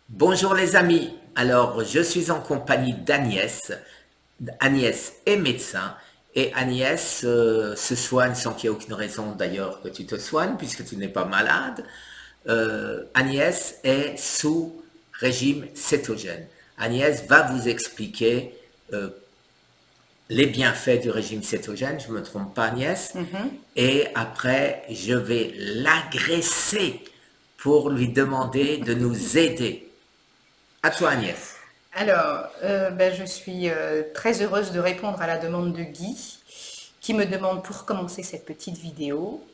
Bonjour les amis, alors je suis en compagnie d'Agnès. Agnès est médecin et Agnès se soigne sans qu'il y ait aucune raison d'ailleurs que tu te soignes puisque tu n'es pas malade. Agnès est sous régime cétogène. Agnès va vous expliquer euh, les bienfaits du régime cétogène, je ne me trompe pas Agnès, et après je vais l'agresser pour lui demander de nous aider. À toi Agnès. Je suis très heureuse de répondre à la demande de Guy, qui me demande pour commencer cette petite vidéo.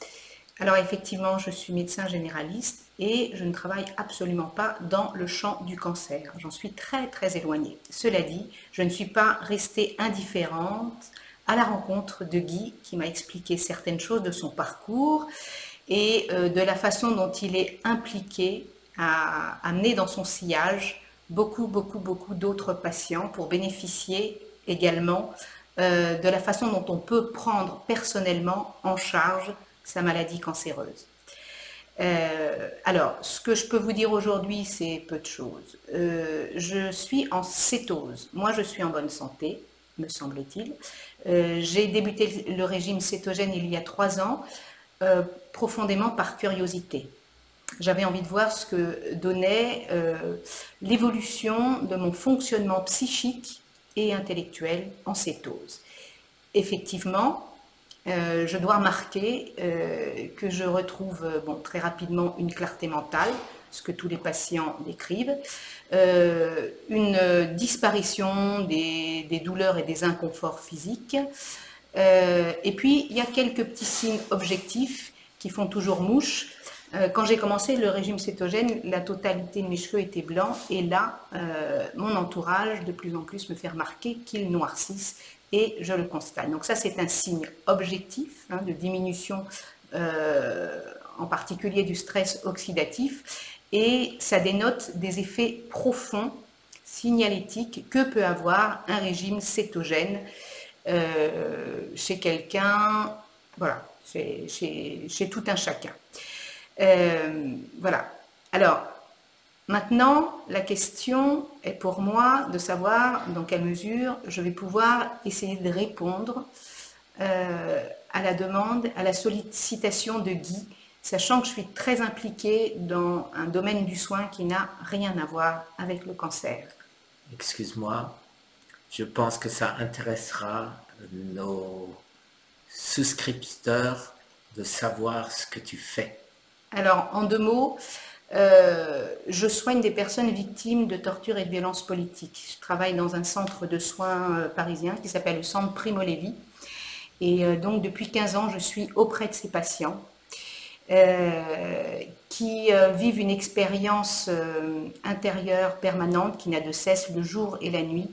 Alors effectivement, je suis médecin généraliste et je ne travaille absolument pas dans le champ du cancer. J'en suis très très éloignée. Cela dit, je ne suis pas restée indifférente à la rencontre de Guy, qui m'a expliqué certaines choses de son parcours et de la façon dont il est impliqué à amener dans son sillage beaucoup d'autres patients pour bénéficier également de la façon dont on peut prendre personnellement en charge sa maladie cancéreuse. Ce que je peux vous dire aujourd'hui, c'est peu de choses. Je suis en cétose. Moi, je suis en bonne santé, me semble-t-il. J'ai débuté le régime cétogène il y a 3 ans, profondément par curiosité. J'avais envie de voir ce que donnait l'évolution de mon fonctionnement psychique et intellectuel en cétose. Effectivement, je dois remarquer que je retrouve très rapidement une clarté mentale, ce que tous les patients décrivent, une disparition des douleurs et des inconforts physiques, et puis il y a quelques petits signes objectifs qui font toujours mouche. Quand j'ai commencé le régime cétogène, la totalité de mes cheveux étaient blancs et là, mon entourage de plus en plus me fait remarquer qu'ils noircissent et je le constate. Donc ça, c'est un signe objectif de diminution, en particulier du stress oxydatif, et ça dénote des effets profonds, signalétiques, que peut avoir un régime cétogène chez quelqu'un, voilà, chez tout un chacun. Voilà. Alors, maintenant, la question est pour moi de savoir dans quelle mesure je vais pouvoir essayer de répondre à la demande, à la sollicitation de Guy, sachant que je suis très impliquée dans un domaine du soin qui n'a rien à voir avec le cancer. Excuse-moi, je pense que ça intéressera nos souscripteurs de savoir ce que tu fais. Alors, en 2 mots, je soigne des personnes victimes de torture et de violences politiques. Je travaille dans un centre de soins parisien qui s'appelle le Centre Primo Levi. Et donc, depuis 15 ans, je suis auprès de ces patients qui vivent une expérience intérieure permanente qui n'a de cesse le jour et la nuit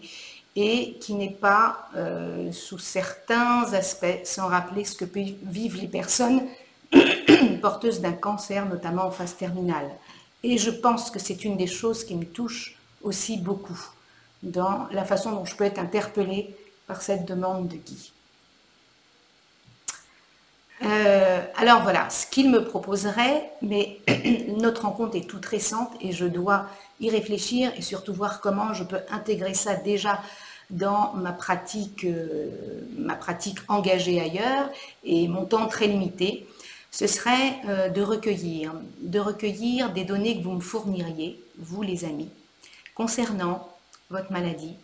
et qui n'est pas, sous certains aspects, sans rappeler ce que vivent les personnes porteuse d'un cancer, notamment en phase terminale. Et je pense que c'est une des choses qui me touche aussi beaucoup dans la façon dont je peux être interpellée par cette demande de Guy. Alors voilà, ce qu'il me proposerait, mais notre rencontre est toute récente et je dois y réfléchir et surtout voir comment je peux intégrer ça déjà dans ma pratique engagée ailleurs et mon temps très limité. Ce serait de recueillir des données que vous me fourniriez, vous les amis, concernant votre maladie.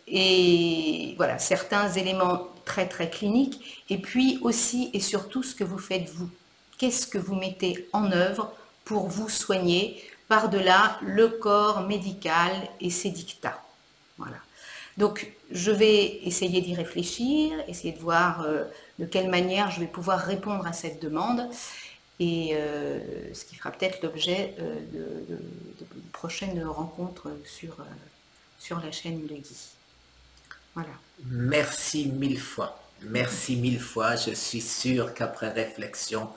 Et voilà, certains éléments très très cliniques, et puis aussi et surtout ce que vous faites vous. Qu'est-ce que vous mettez en œuvre pour vous soigner par-delà le corps médical et ses dictats. Voilà. Donc, je vais essayer d'y réfléchir, essayer de voir de quelle manière je vais pouvoir répondre à cette demande et ce qui fera peut-être l'objet de prochaines rencontres sur la chaîne de Guy. Voilà. Merci mille fois. Merci mille fois. Je suis sûr qu'après réflexion,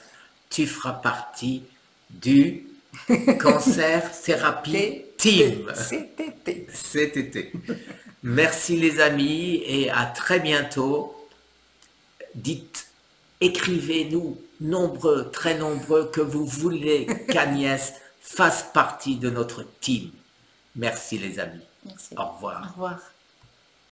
tu feras partie du Cancer Thérapie Team. Cet été. Merci les amis et à très bientôt. Écrivez-nous nombreux, très nombreux, que vous voulez qu'Agnès fasse partie de notre team. Merci les amis. Merci. Au revoir. Au revoir.